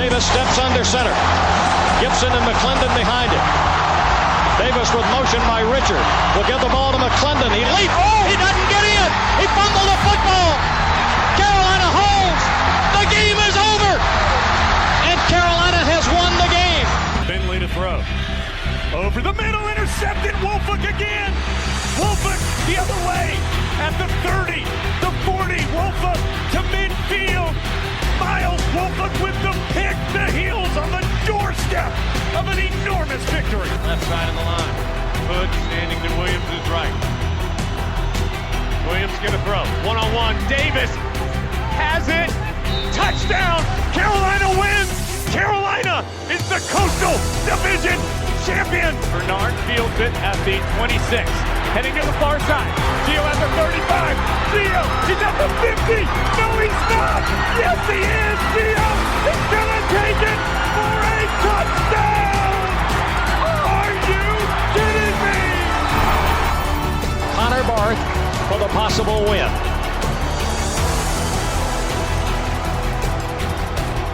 Davis steps under center. Gibson and McClendon behind him. Davis with motion by Richard. Will give the ball to McClendon. He leaps. Oh, he doesn't get in. He fumbled the football. Carolina holds. The game is over. And Carolina has won the game. Finley to throw. Over the middle, intercepted. Wolford again. Wolford the other way. At the 30, the 40. Wolford to midfield. Miles Wolford with the pick. The heels on the doorstep of an enormous victory. Left side of the line. Hood standing to Williams' right. Williams gonna throw. One-on-one. Davis has it. Touchdown. Carolina wins. Carolina is the Coastal Division champion. Bernard fields it at the 26. Heading to the far side. Gio at the 35. Gio, he's at the 50. No, he's not. Yes, he is. Gio is going to take it for a touchdown. Are you kidding me? Connor Barth for the possible win.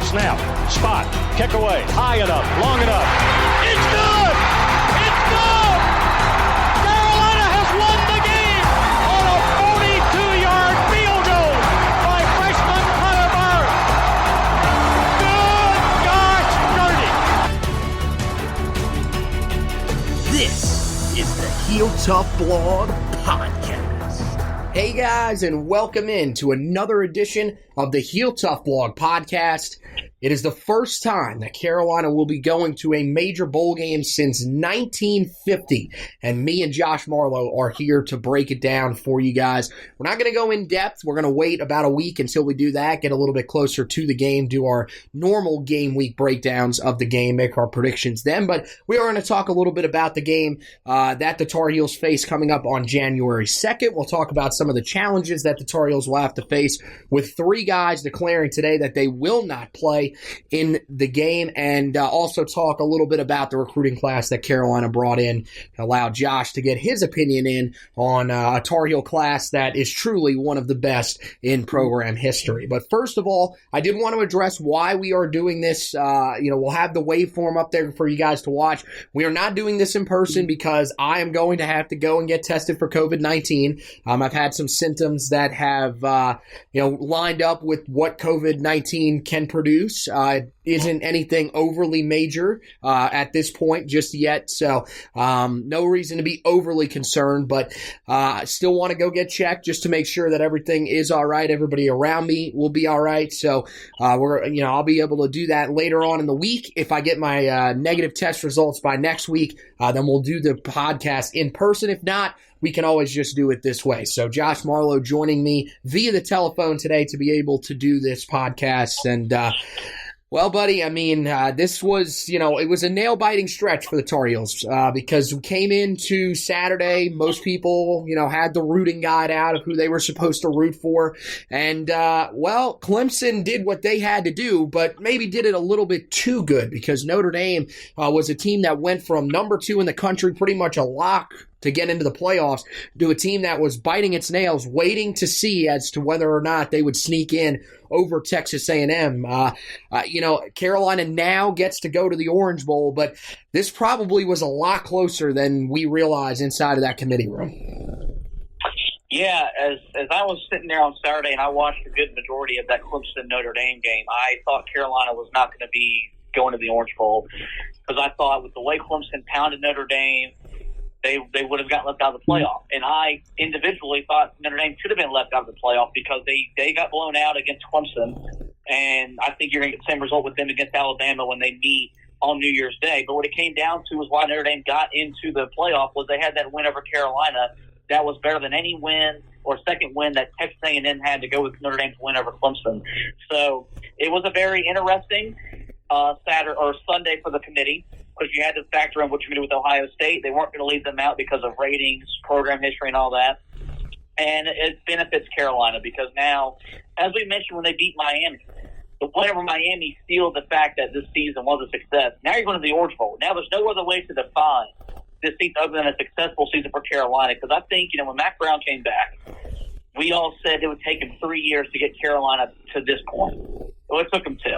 Snap, spot, kick away, high enough, long enough. It's good! It's good! Carolina has won the game on a 42-yard field goal by freshman Connor Barth. Good gosh, dirty! This is the Heel Tough Blog Podcast. Hey guys, and welcome in to another edition of the Heel Tough Blog Podcast. It is the first time that Carolina will be going to a major bowl game since 1950, and me and Josh Marlowe are here to break it down for you guys. We're not going to go in depth. We're going to wait about a week until we do that, get a little bit closer to the game, do our normal game week breakdowns of the game, make our predictions then, but we are going to talk a little bit about the game that the Tar Heels face coming up on January 2nd. We'll talk about some of the challenges that the Tar Heels will have to face with three guys declaring today that they will not play in the game, and also talk a little bit about the recruiting class that Carolina brought in, allow Josh to get his opinion in on a Tar Heel class that is truly one of the best in program history. But first of all, I did want to address why we are doing this. We'll have the waveform up there for you guys to watch. We are not doing this in person because I am going to have to go and get tested for COVID-19. I've had some symptoms that have lined up with what COVID-19 can produce. Isn't anything overly major at this point just yet, so no reason to be overly concerned, but I still want to go get checked just to make sure that everything is all right. Everybody around me will be all right, so I'll be able to do that later on in the week. If I get my negative test results by next week, then we'll do the podcast in person. If not, we can always just do it this way. So Josh Marlowe joining me via the telephone today to be able to do this podcast. And, well, buddy, I mean, this was, it was a nail-biting stretch for the Tar Heels because we came into Saturday. Most people, had the rooting guide out of who they were supposed to root for. And, Clemson did what they had to do, but maybe did it a little bit too good because Notre Dame was a team that went from number 2 in the country, pretty much a lock to get into the playoffs, to a team that was biting its nails, waiting to see as to whether or not they would sneak in over Texas A&M. Carolina now gets to go to the Orange Bowl, but this probably was a lot closer than we realized inside of that committee room. Yeah, as I was sitting there on Saturday and I watched a good majority of that Clemson-Notre Dame game, I thought Carolina was not going to be going to the Orange Bowl because I thought with the way Clemson pounded Notre Dame, they would have gotten left out of the playoff. And I individually thought Notre Dame should have been left out of the playoff because they got blown out against Clemson. And I think you're going to get the same result with them against Alabama when they meet on New Year's Day. But what it came down to was why Notre Dame got into the playoff was they had that win over Carolina that was better than any win or second win that Texas A&M had to go with Notre Dame's win over Clemson. So it was a very interesting Saturday or Sunday for the committee, because you had to factor in what you're going to do with Ohio State. They weren't going to leave them out because of ratings, program history, and all that. And it benefits Carolina because now, as we mentioned when they beat Miami, the win over Miami sealed the fact that this season was a success. Now you're going to the Orange Bowl. Now there's no other way to define this season other than a successful season for Carolina, because I think, when Mac Brown came back, we all said it would take him 3 years to get Carolina to this point. Well, it took him 2.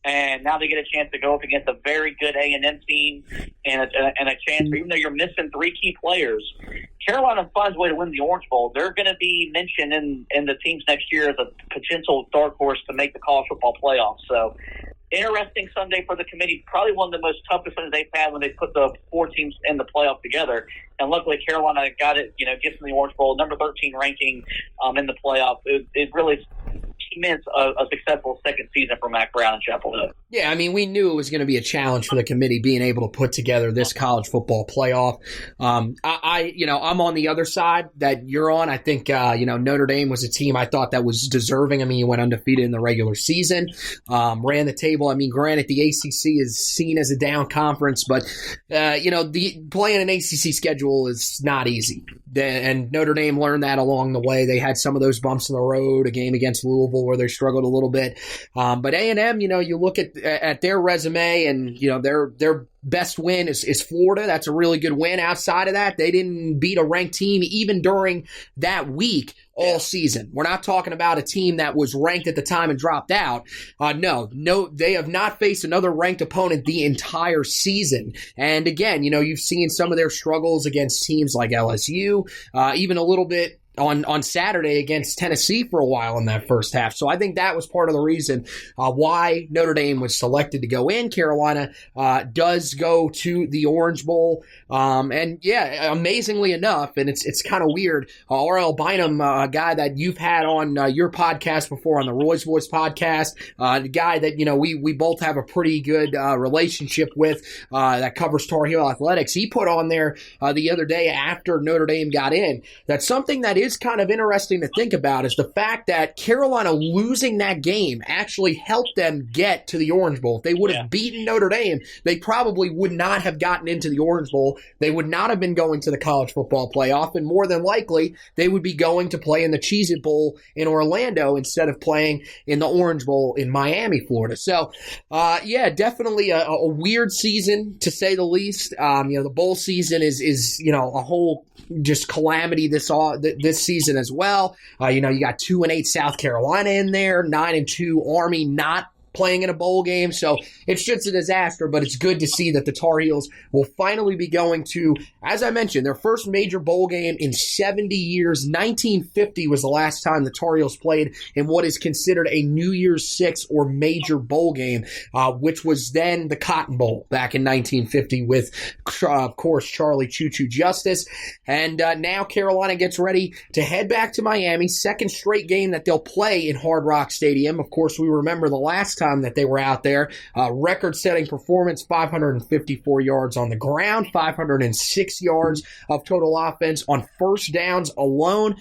And now they get a chance to go up against a very good A&M team and a chance for, even though you're missing 3 key players, Carolina finds a way to win the Orange Bowl. They're going to be mentioned in the teams next year as a potential dark horse to make the college football playoffs. So interesting Sunday for the committee. Probably one of the most toughest ones they've had when they put the 4 teams in the playoff together. And luckily Carolina got it, gets in the Orange Bowl, number 13 ranking in the playoff. It really cements a successful second season for Mac Brown and Chapel Hill. Yeah, I mean, we knew it was going to be a challenge for the committee being able to put together this college football playoff. I'm on the other side that you're on. I think, Notre Dame was a team I thought that was deserving. I mean, you went undefeated in the regular season, ran the table. I mean, granted, the ACC is seen as a down conference, but, playing an ACC schedule is not easy. And Notre Dame learned that along the way. They had some of those bumps in the road, a game against Louisville where they struggled a little bit. But A&M, you look at their resume and, their best win is Florida. That's a really good win. Outside of that, they didn't beat a ranked team even during that week all season. We're not talking about a team that was ranked at the time and dropped out. No, they have not faced another ranked opponent the entire season. And again, you've seen some of their struggles against teams like LSU, even a little bit on Saturday against Tennessee for a while in that first half. So I think that was part of the reason why Notre Dame was selected to go in. Carolina does go to the Orange Bowl. Amazingly enough, and it's kind of weird, R.L. Bynum, a guy that you've had on your podcast before, on the Roy's Voice podcast, the guy that, we both have a pretty good relationship with that covers Tar Heel athletics. He put on there the other day after Notre Dame got in that something that is kind of interesting to think about is the fact that Carolina losing that game actually helped them get to the Orange Bowl. If they would have beaten Notre Dame, they probably would not have gotten into the Orange Bowl. They would not have been going to the college football playoff, and more than likely, they would be going to play in the Cheez-It Bowl in Orlando instead of playing in the Orange Bowl in Miami, Florida. So, definitely a weird season, to say the least. The bowl season is a whole just calamity this season as well. You got 2-8 South Carolina in there, 9-2 Army not playing in a bowl game. So it's just a disaster, but it's good to see that the Tar Heels will finally be going to, as I mentioned, their first major bowl game in 70 years. 1950 was the last time the Tar Heels played in what is considered a New Year's Six or major bowl game, which was then the Cotton Bowl back in 1950 with, of course, Charlie Choo-Choo Justice. And now Carolina gets ready to head back to Miami, second straight game that they'll play in Hard Rock Stadium. Of course, we remember the last time that they were out there. Record-setting performance, 554 yards on the ground, 506 yards of total offense on first downs alone.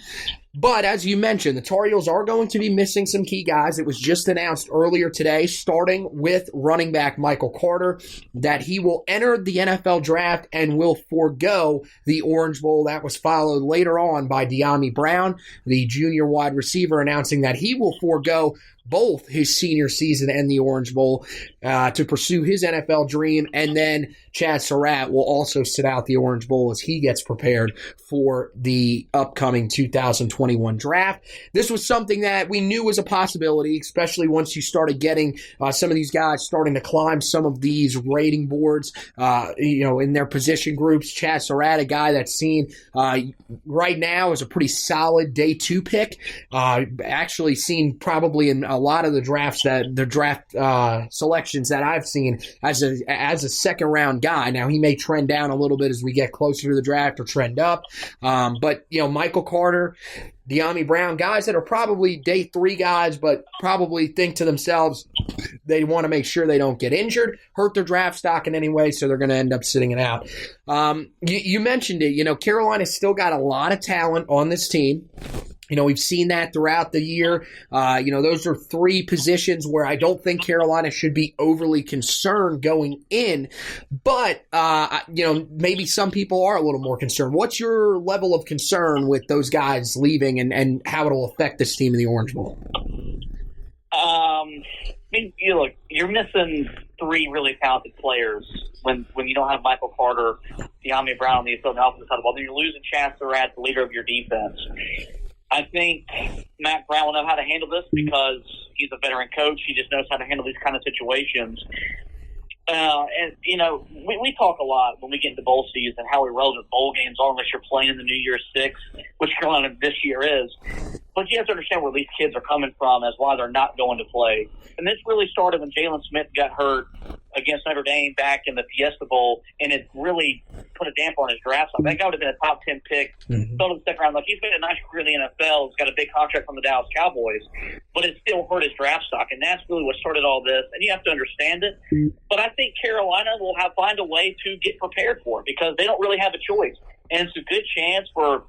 But as you mentioned, the Tar Heels are going to be missing some key guys. It was just announced earlier today, starting with running back Michael Carter, that he will enter the NFL draft and will forego the Orange Bowl. That was followed later on by Dyami Brown, the junior wide receiver, announcing that he will forego both his senior season and the Orange Bowl to pursue his NFL dream. And then Chazz Surratt will also sit out the Orange Bowl as he gets prepared for the upcoming 2021 draft. This was something that we knew was a possibility, especially once you started getting some of these guys starting to climb some of these rating boards, in their position groups. Chazz Surratt, a guy that's seen right now as a pretty solid day 2 pick, actually seen probably in a lot of the draft selections that I've seen as a second round guy. Now he may trend down a little bit as we get closer to the draft or trend up. But Michael Carter, Dyami Brown, guys that are probably day 3 guys, but probably think to themselves they want to make sure they don't get injured, hurt their draft stock in any way, so they're going to end up sitting it out. You mentioned it. Carolina's still got a lot of talent on this team. We've seen that throughout the year. Those are 3 positions where I don't think Carolina should be overly concerned going in. But, maybe some people are a little more concerned. What's your level of concern with those guys leaving and how it'll affect this team in the Orange Bowl? You're missing 3 really talented players when you don't have Michael Carter, Dyami Brown on the offensive side of the ball. Then you're losing Chazz Surratt, the leader of your defense. I think Matt Brown will know how to handle this because he's a veteran coach. He just knows how to handle these kind of situations. And, we talk a lot when we get into bowl season how irrelevant bowl games are unless you're playing in the New Year's Six, which Carolina this year is. But you have to understand where these kids are coming from as why they're not going to play. And this really started when Jalen Smith got hurt against Notre Dame back in the Fiesta Bowl, and it really put a damper on his draft stock. That guy would have been a top 10 pick, fell to the second round. Like, he's made a nice career in the NFL. He's got a big contract from the Dallas Cowboys, but it still hurt his draft stock, and that's really what started all this. And you have to understand it. But I think Carolina will find a way to get prepared for it because they don't really have a choice. And it's a good chance for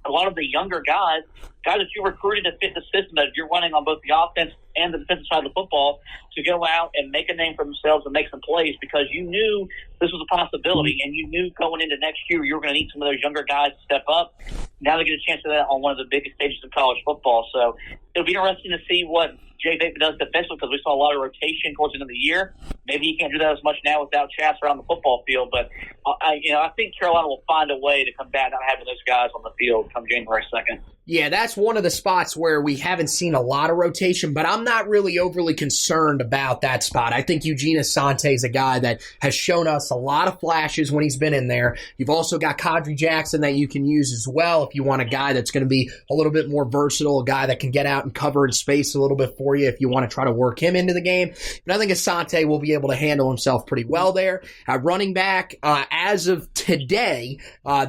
a lot of the younger guys that you recruited to fit the system that you're running on both the offense and the defensive side of the football, to go out and make a name for themselves and make some plays because you knew this was a possibility and you knew going into next year you were going to need some of those younger guys to step up. Now they get a chance of that on one of the biggest stages of college football. So it'll be interesting to see what Jay Bateman does defensively because we saw a lot of rotation towards the end of the year. Maybe he can't do that as much now without Chazz Surratt on the football field, but I think Carolina will find a way to combat not having those guys on the field come January 2nd. Yeah, that's one of the spots where we haven't seen a lot of rotation, but I'm not really overly concerned about that spot. I think Eugene Asante is a guy that has shown us a lot of flashes when he's been in there. You've also got Kadri Jackson that you can use as well if you want a guy that's going to be a little bit more versatile, a guy that can get out and cover in space a little bit for you if you want to try to work him into the game. But I think Asante will be able to handle himself pretty well there. At running back, as of today,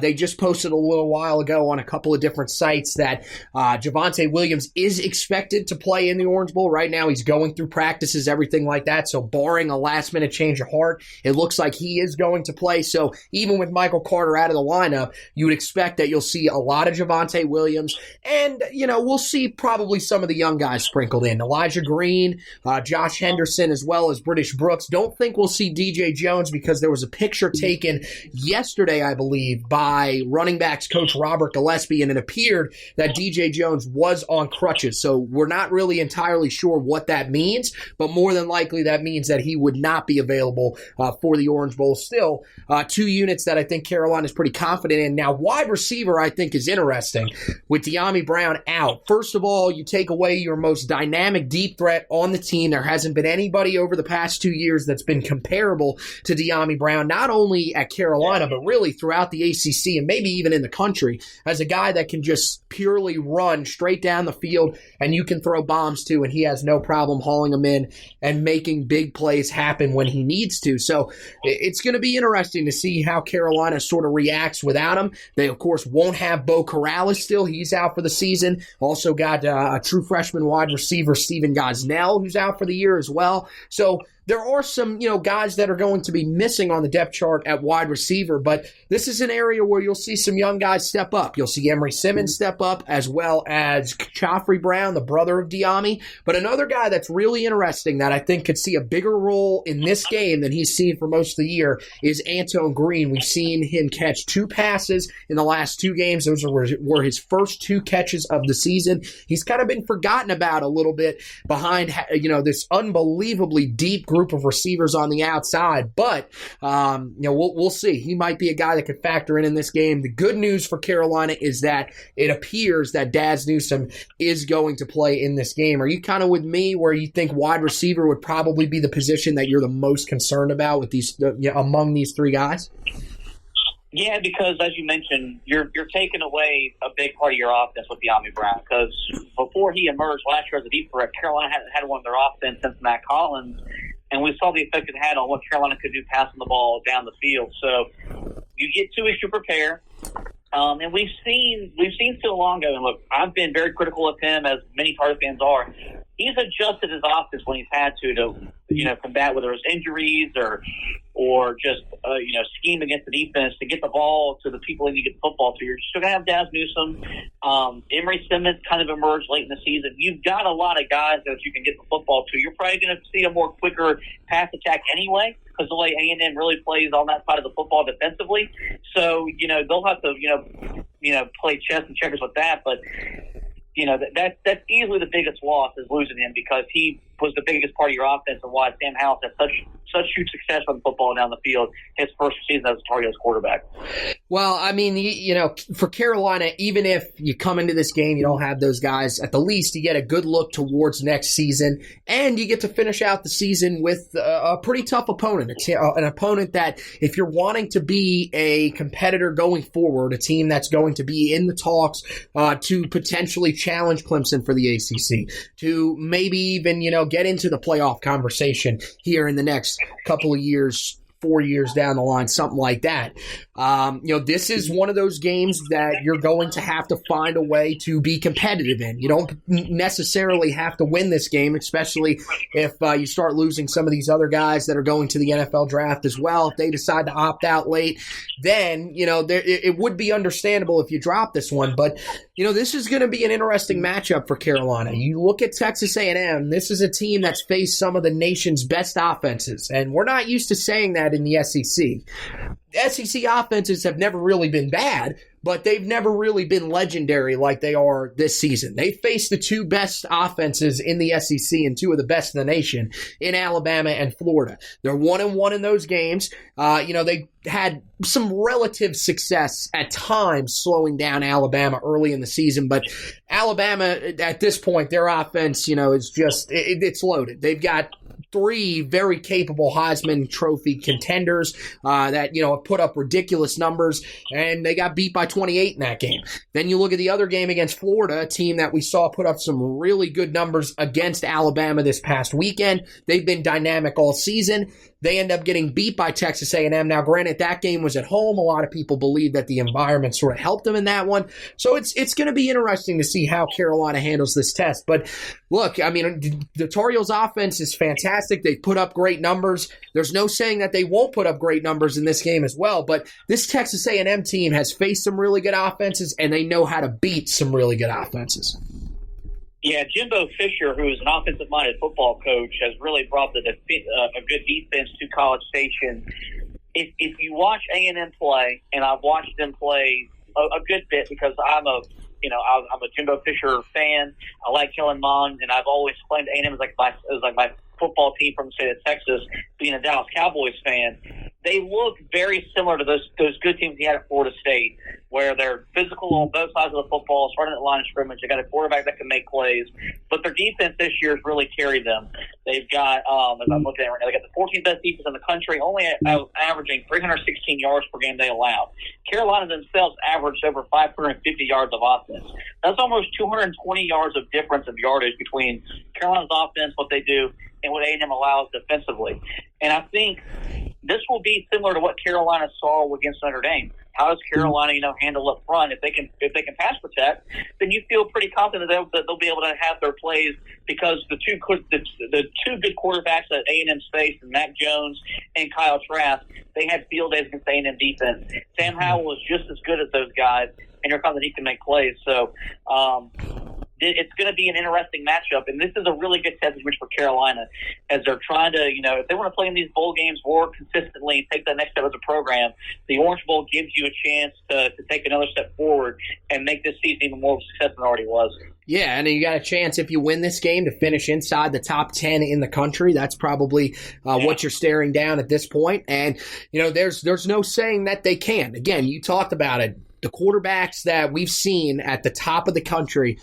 they just posted a little while ago on a couple of different sites that Javonte Williams is expected to play in the Orange Bowl. Right now he's going through practices, everything like that. So barring a last-minute change of heart, it looks like he is going to play. So even with Michael Carter out of the lineup, you would expect that you'll see a lot of Javonte Williams. And, we'll see probably some of the young guys sprinkled in. Elijah Green, Josh Henderson, as well as British Brooks. Don't think we'll see DJ Jones because there was a picture taken yesterday, I believe, by running backs coach Robert Gillespie, and it appeared that DJ Jones was on crutches. So we're not really entirely sure what that means, but more than likely that means that he would not be available for the Orange Bowl. Still, two units that I think Carolina is pretty confident in. Now, wide receiver I think is interesting with Dyami Brown out. First of all, you take away your most dynamic deep threat on the team. There hasn't been anybody over the past 2 years that's been comparable to Dyami Brown, not only at Carolina, but really throughout the ACC and maybe even in the country, as a guy that can just purely run straight down the field and you can throw bombs to, and he has no problem hauling them in and making big plays happen when he needs to. So it's going to be interesting to see how Carolina sort of reacts without him. They, of course, won't have Bo Corrales still. He's out for the season. Also got a true freshman wide receiver, Steven Gosnell, who's out for the year as well. So there are some, guys that are going to be missing on the depth chart at wide receiver, but this is an area where you'll see some young guys step up. You'll see Emory Simmons step up, as well as Khafre Brown, the brother of Dyami. But another guy that's really interesting that I think could see a bigger role in this game than he's seen for most of the year is Antone Green. We've seen him catch 2 passes in the last 2 games. Those were his first 2 catches of the season. He's kind of been forgotten about a little bit behind, this unbelievably deep group of receivers on the outside, but we'll see. He might be a guy that could factor in this game. The good news for Carolina is that it appears that Daz Newsome is going to play in this game. Are you kind of with me where you think wide receiver would probably be the position that you're the most concerned about with these among these 3 guys? Yeah, because as you mentioned, you're taking away a big part of your offense with Dyami Brown. Because before he emerged last year as a deep threat, Carolina hadn't had one of their offense since Matt Collins. And we saw the effect it had on what Carolina could do passing the ball down the field. So you get 2 weeks to prepare. And we've seen Phil Longo, and look, I've been very critical of him, as many Tar fans are. He's adjusted his offense when he's had to combat whether it's injuries or just scheme against the defense to get the ball to the people that you get the football to. You're still gonna have Daz Newsome. Emory Simmons kind of emerged late in the season. You've got a lot of guys that you can get the football to. You're probably going to see a more quicker pass attack anyway, because the way A&M really plays on that side of the football defensively. So they'll have to play chess and checkers with that, but. That's easily the biggest loss is losing him, because he was the biggest part of your offense and why Sam Howell had such huge success on the football down the field his first season as a Tar Heels quarterback. Well, I mean, for Carolina, even if you come into this game, you don't have those guys, at the least you get a good look towards next season, and you get to finish out the season with a pretty tough opponent, an opponent that if you're wanting to be a competitor going forward, a team that's going to be in the talks to potentially challenge Clemson for the ACC, to maybe even, get into the playoff conversation here in the next couple of years, 4 years down the line, something like that. This is one of those games that you're going to have to find a way to be competitive in. You don't necessarily have to win this game, especially if you start losing some of these other guys that are going to the NFL draft as well. If they decide to opt out late, then, it would be understandable if you drop this one. But, this is going to be an interesting matchup for Carolina. You look at Texas A&M, this is a team that's faced some of the nation's best offenses, and we're not used to saying that in the SEC. The SEC offenses have never really been bad, but they've never really been legendary like they are this season. They faced the two best offenses in the SEC and two of the best in the nation in Alabama and Florida. They're 1-1 in those games. They had some relative success at times slowing down Alabama early in the season, but Alabama at this point, their offense, is just, it's loaded. They've got three very capable Heisman Trophy contenders that, have put up ridiculous numbers, and they got beat by 28 in that game. Then you look at the other game against Florida, a team that we saw put up some really good numbers against Alabama this past weekend. They've been dynamic all season. They end up getting beat by Texas A&M. Now, granted, that game was at home. A lot of people believe that the environment sort of helped them in that one. So it's going to be interesting to see how Carolina handles this test. But look, I mean, the Tar Heels offense is fantastic. They put up great numbers. There's no saying that they won't put up great numbers in this game as well. But this Texas A&M team has faced some really good offenses, and they know how to beat some really good offenses. Yeah, Jimbo Fisher, who is an offensive-minded football coach, has really brought a good defense to College Station. If you watch A&M play, and I've watched them play a good bit because I'm a Jimbo Fisher fan. I like Kellen Mond, and I've always claimed A&M as like my football team from the state of Texas. Being a Dallas Cowboys fan, they look very similar to those good teams he had at Florida State, where they're physical on both sides of the football, starting at the line of scrimmage. They got a quarterback that can make plays, but their defense this year has really carried them. They've got, as I'm looking at it right now, they got the 14th best defense in the country, only averaging 316 yards per game they allow. Carolina themselves averaged over 550 yards of offense. That's almost 220 yards of difference of yardage between Carolina's offense, what they do, and what A&M allows defensively. And I think this will be similar to what Carolina saw against Notre Dame. How does Carolina, handle up front? If they can pass protect, then you feel pretty confident that they'll be able to have their plays because the two good quarterbacks that A&M faced, Mac Jones and Kyle Trask, they had field days against A&M defense. Sam Howell was just as good as those guys, and you're confident he can make plays. So it's going to be an interesting matchup, and this is a really good test for Carolina as they're trying to, if they want to play in these bowl games more consistently and take that next step as a program, the Orange Bowl gives you a chance to take another step forward and make this season even more of a success than it already was. Yeah, and you got a chance if you win this game to finish inside the top 10 in the country. That's probably what you're staring down at this point. And, there's no saying that they can. Again, you talked about it. The quarterbacks that we've seen at the top of the country,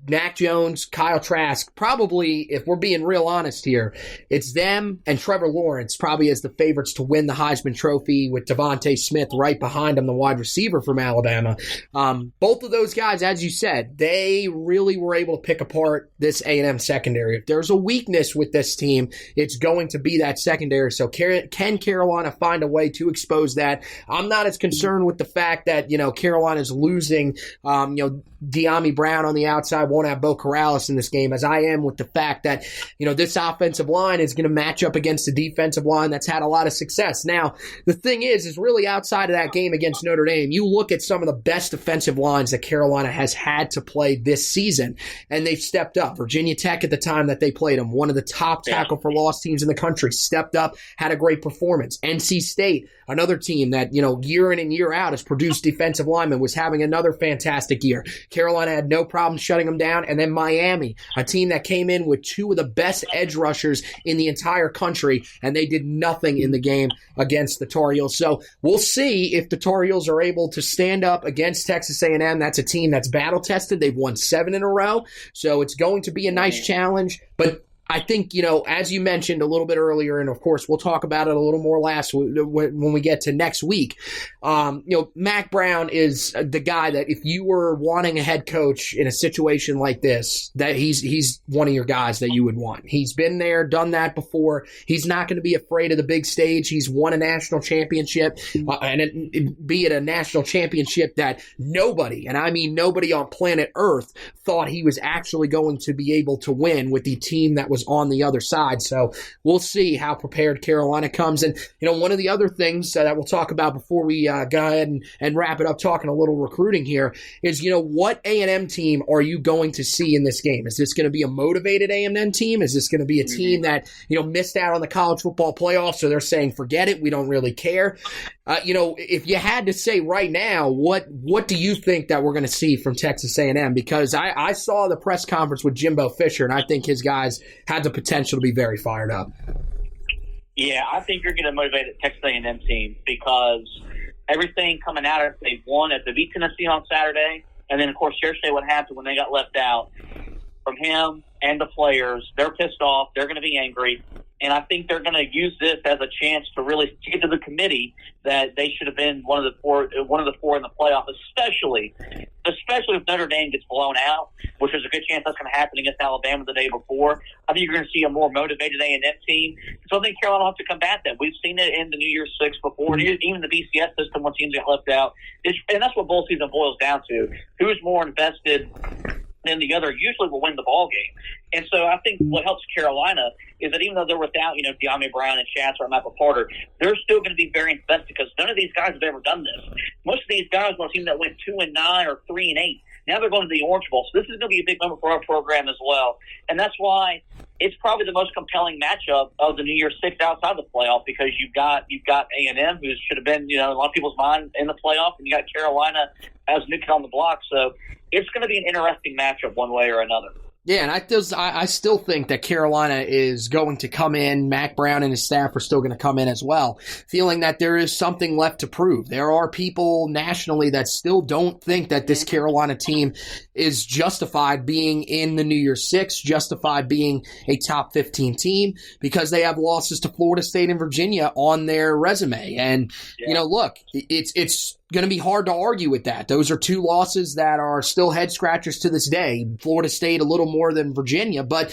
Mac Jones, Kyle Trask, probably, if we're being real honest here, it's them and Trevor Lawrence probably as the favorites to win the Heisman Trophy with Devontae Smith right behind him, the wide receiver from Alabama. Both of those guys, as you said, they really were able to pick apart this A&M secondary. If there's a weakness with this team, it's going to be that secondary. So can Carolina find a way to expose that? I'm not as concerned with the fact that, Carolina's losing, Dyami Brown on the outside, won't have Bo Corrales in this game, as I am with the fact that, this offensive line is going to match up against a defensive line that's had a lot of success. Now, the thing is really outside of that game against Notre Dame, you look at some of the best defensive lines that Carolina has had to play this season, and they've stepped up. Virginia Tech at the time that they played them, one of the top tackle for loss teams in the country, stepped up, had a great performance. NC State, another team that, year in and year out has produced defensive linemen, was having another fantastic year. Carolina had no problem shutting them down down. And then Miami, a team that came in with two of the best edge rushers in the entire country, and they did nothing in the game against the Tar Heels. So we'll see if the Tar Heels are able to stand up against Texas A&M. That's a team that's battle-tested. They've won 7 in a row, so it's going to be a nice challenge. But I think, as you mentioned a little bit earlier, and of course we'll talk about it a little more when we get to next week, Mack Brown is the guy that if you were wanting a head coach in a situation like this, that he's one of your guys that you would want. He's been there, done that before. He's not going to be afraid of the big stage. He's won a national championship, be it a national championship that nobody, and I mean nobody on planet Earth, thought he was actually going to be able to win with the team that was on the other side. So we'll see how prepared Carolina comes. And, one of the other things that we'll talk about before we go ahead and wrap it up talking a little recruiting here is, what A&M team are you going to see in this game? Is this going to be a motivated A&M team? Is this going to be a team that, missed out on the college football playoffs, so they're saying, forget it, we don't really care? If you had to say right now, what do you think that we're going to see from Texas A&M? Because I saw the press conference with Jimbo Fisher, and I think his guys had the potential to be very fired up. Yeah, I think you're going to motivate the Texas A&M team because everything coming out of it, they won at the beat Tennessee on Saturday, and then, of course, yesterday what happened when they got left out from him and the players. They're pissed off. They're going to be angry. And I think they're going to use this as a chance to really get to the committee that they should have been one of the four in the playoff, especially if Notre Dame gets blown out, which is a good chance that's going to happen against Alabama the day before. I think you're going to see a more motivated A&M team. So I think Carolina will have to combat that. We've seen it in the New Year's Six before, and even the BCS system when teams get left out. And that's what bowl season boils down to. Who's more invested than the other usually will win the ball game. And so I think what helps Carolina is that even though they're without, Dyami Brown and Chazz Surratt and Michael Carter, they're still going to be very invested because none of these guys have ever done this. Most of these guys were a team that went 2-9 or 3-8. Now they're going to the Orange Bowl. So this is going to be a big moment for our program as well. And that's why it's probably the most compelling matchup of the New Year's Six outside the playoff because you've got A&M, who should have been, a lot of people's mind in the playoff, and you got Carolina as new kid on the block. So it's going to be an interesting matchup one way or another. Yeah, and I still think that Carolina is going to come in, Mack Brown and his staff are still going to come in as well, feeling that there is something left to prove. There are people nationally that still don't think that this Carolina team is justified being in the New Year's Six, justified being a top 15 team, because they have losses to Florida State and Virginia on their resume. And, look, it's going to be hard to argue with that. Those are two losses that are still head scratchers to this day. Florida State a little more than Virginia. But,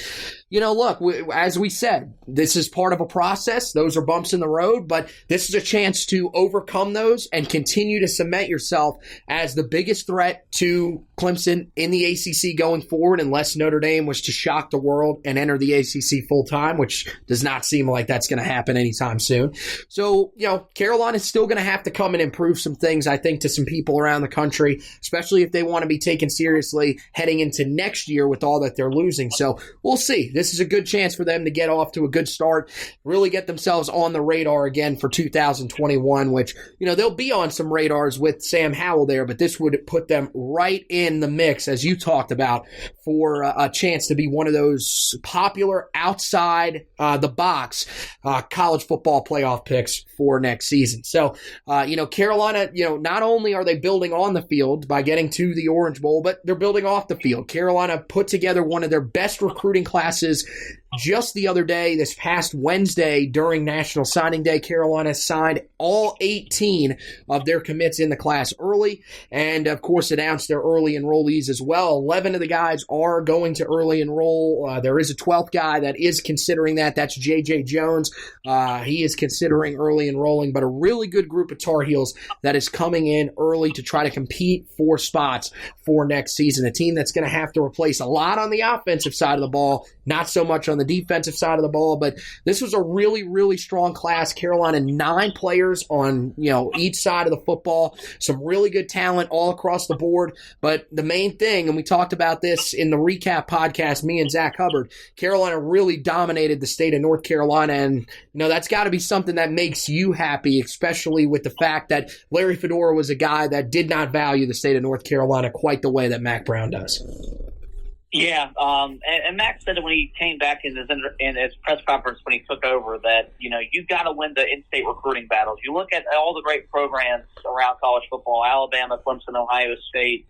look, as we said, this is part of a process. Those are bumps in the road, but this is a chance to overcome those and continue to cement yourself as the biggest threat to Clemson in the ACC going forward, unless Notre Dame was to shock the world and enter the ACC full time, which does not seem like that's going to happen anytime soon. So, Carolina's still going to have to come and improve some things, I think, to some people around the country, especially if they want to be taken seriously heading into next year with all that they're losing. So we'll see. This is a good chance for them to get off to a good start, really get themselves on the radar again for 2021, which, they'll be on some radars with Sam Howell there, but this would put them right in the mix, as you talked about, for a chance to be one of those popular outside the box college football playoff picks for next season. So, Carolina, not only are they building on the field by getting to the Orange Bowl, but they're building off the field. Carolina put together one of their best recruiting classes just the other day, this past Wednesday during National Signing Day. Carolina signed all 18 of their commits in the class early and, of course, announced their early enrollees as well. 11 of the guys are going to early enroll. There is a 12th guy that is considering that. That's J.J. Jones. He is considering early enrolling, but a really good group of Tar Heels that is coming in early to try to compete for spots for next season. A team that's going to have to replace a lot on the offensive side of the ball, not so much on the defensive side of the ball, but this was a really, really strong class. Carolina, 9 players on, each side of the football. Some really good talent all across the board. But the main thing, and we talked about this in the recap podcast, me and Zach Hubbard, Carolina really dominated the state of North Carolina, and, that's got to be something that makes you happy, especially with the fact that Larry Fedora was a guy that did not value the state of North Carolina quite the way that Mack Brown does. Yeah, and Max said that when he came back in his press conference when he took over that, you've got to win the in-state recruiting battles. You look at all the great programs around college football, Alabama, Clemson, Ohio State,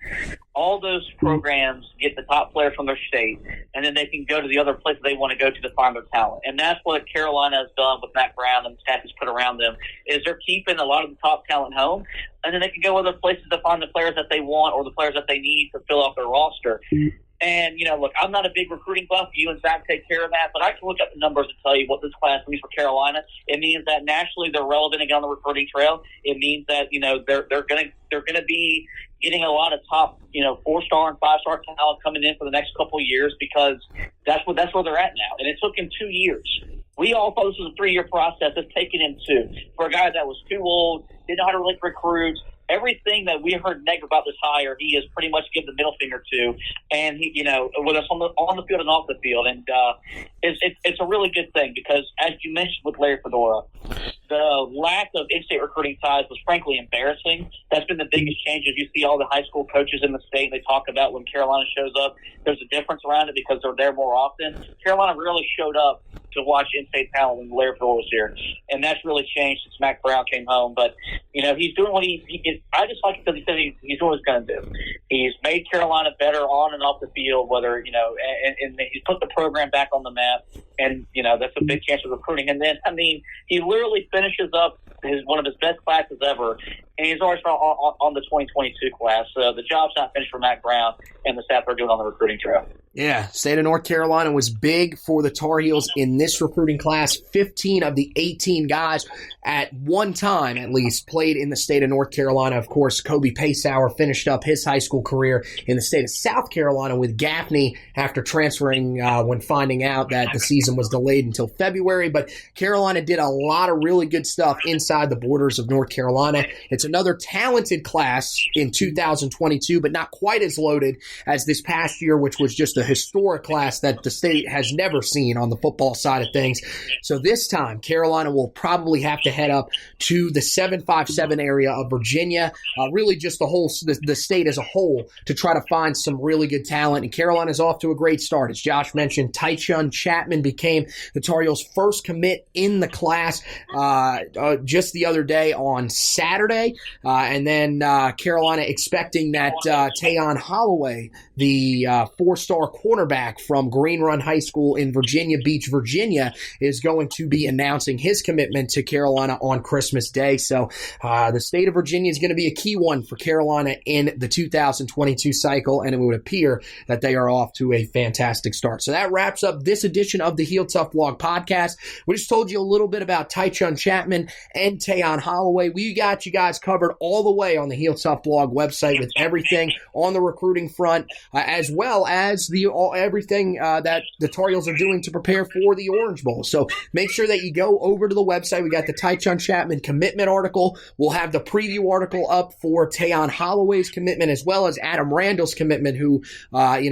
all those programs get the top players from their state, and then they can go to the other places they want to go to find their talent. And that's what Carolina has done with Matt Brown and the staff he's put around them, is they're keeping a lot of the top talent home, and then they can go other places to find the players that they want or the players that they need to fill out their roster. And, look, I'm not a big recruiting buff. You and Zach take care of that. But I can look at the numbers and tell you what this class means for Carolina. It means that nationally they're relevant again on the recruiting trail. It means that, they're gonna be getting a lot of top, 4-star and 5-star talent coming in for the next couple of years, because that's where they're at now. And it took him 2 years. We all thought this was a 3-year process. It's taken him 2. For a guy that was too old, didn't know how to really recruit, everything that we heard negative about this hire, he has pretty much given the middle finger to, and he, whether it's on the field and off the field, and it's a really good thing, because as you mentioned with Larry Fedora, the lack of in-state recruiting ties was frankly embarrassing. That's been the biggest change. As you see all the high school coaches in the state, they talk about when Carolina shows up, there's a difference around it because they're there more often. Carolina really showed up to watch in-state talent when Larry Fedora was here, and that's really changed since Mac Brown came home. But he's doing what he I just like it because he said he's doing what he's going to do. He's made Carolina better on and off the field, whether and he's put the program back on the map, and that's a big chance of recruiting. And then he literally finishes up one of his best classes ever, and he's already on the 2022 class. So the job's not finished for Mac Brown and the staff are doing on the recruiting trail. Yeah, state of North Carolina was big for the Tar Heels in this recruiting class. 15 of the 18 guys at one time, at least, played in the state of North Carolina. Of course, Kobe Paysauer finished up his high school career in the state of South Carolina with Gaffney after transferring when finding out that the season was delayed until February. But Carolina did a lot of really good stuff inside the borders of North Carolina. It's another talented class in 2022, but not quite as loaded as this past year, which was just a historic class that the state has never seen on the football side of things. So this time, Carolina will probably have to head up to the 757 area of Virginia, really just the state as a whole, to try to find some really good talent. And Carolina's off to a great start. As Josh mentioned, Tychun Chapman became the Tar Heels' first commit in the class just the other day on Saturday. And then Carolina expecting that Tayon Holloway, the 4-star cornerback from Green Run High School in Virginia Beach, Virginia, is going to be announcing his commitment to Carolina on Christmas Day. So the state of Virginia is going to be a key one for Carolina in the 2022 cycle, and it would appear that they are off to a fantastic start. So that wraps up this edition of the Heel Tough Blog podcast. We just told you a little bit about Tychun Chapman and Tayon Holloway. We got you guys covered all the way on the Heel Tough Blog website with everything on the recruiting front, as well as everything that the Tar Heels are doing to prepare for the Orange Bowl. So make sure that you go over to the website. We got the Tychun Chapman commitment article. We'll have the preview article up for Tayon Holloway's commitment, as well as Adam Randall's commitment, who,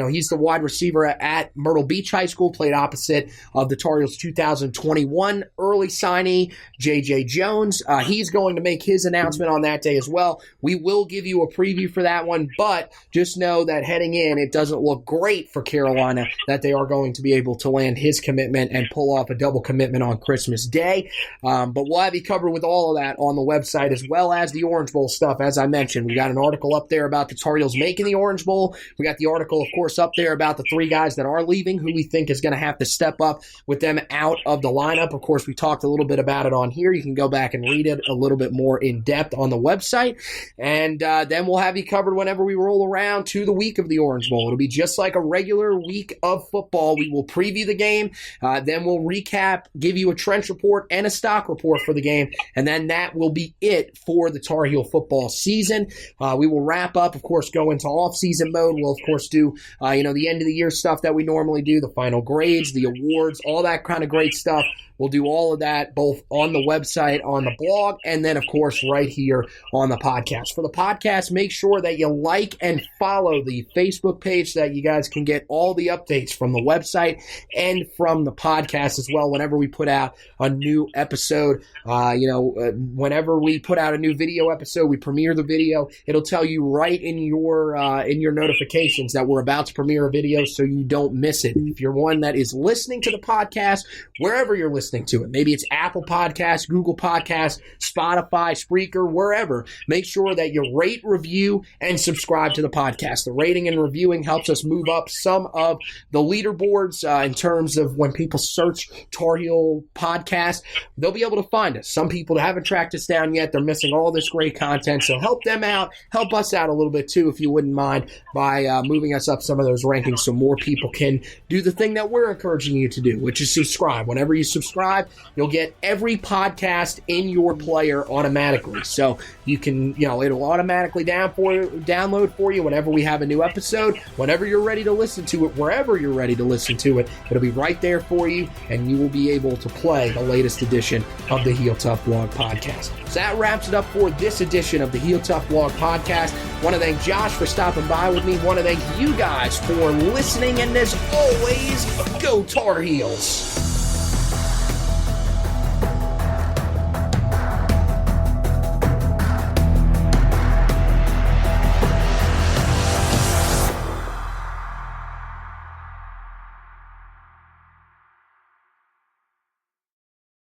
he's the wide receiver at Myrtle Beach High School, played opposite of the Tar Heels' 2021 early signee, J.J. Jones. He's going to make his announcement on that day as well. We will give you a preview for that one, but just know that heading in, it doesn't look great for Carolina that they are going to be able to land his commitment and pull off a double commitment on Christmas Day. But we'll have you covered with all of that on the website, as well as the Orange Bowl stuff. As I mentioned, we got an article up there about the Tar Heels making the Orange Bowl. We got the article, of course, up there about the 3 guys that are leaving, who we think is going to have to step up with them out of the lineup. Of course, we talked a little bit about it on here. You can go back and read it a little bit more in depth on the website. And then we'll have you covered whenever we roll around to the week of the Orange Bowl. It'll be just like a regular week of football. We will preview the game, then we'll recap, give you a trench report and a stock report for the game, and then that will be it for the Tar Heel football season. We will wrap up, of course, go into off-season mode. We'll, of course, do the end of the year stuff that we normally do, the final grades, the awards, all that kind of great stuff. We'll do all of that both on the website, on the blog, and then, of course, right here on the podcast. For the podcast, make sure that you like and follow the Facebook page so that you guys can get all the updates from the website and from the podcast as well whenever we put out a new episode. Whenever we put out a new video episode, we premiere the video. It'll tell you right in your notifications that we're about to premiere a video so you don't miss it. If you're one that is listening to the podcast, wherever you're listening to it, maybe it's Apple Podcasts, Google Podcasts, Spotify, Spreaker, wherever, make sure that you rate, review, and subscribe to the podcast. The rating and reviewing helps us move up some of the leaderboards in terms of when people search Tar Heel Podcast, they'll be able to find us. Some people haven't tracked us down yet. They're missing all this great content, so help them out. Help us out a little bit too, if you wouldn't mind, by moving us up some of those rankings so more people can do the thing that we're encouraging you to do, which is subscribe. Whenever you subscribe, you'll get every podcast in your player automatically. So you can, it'll automatically download for you whenever we have a new episode. Whenever you're ready to listen to it, wherever you're ready to listen to it, it'll be right there for you, and you will be able to play the latest edition of the Heel Tough Blog podcast. So that wraps it up for this edition of the Heel Tough Blog podcast. Want to thank Josh for stopping by with me. Want to thank you guys for listening, and as always, go Tar Heels.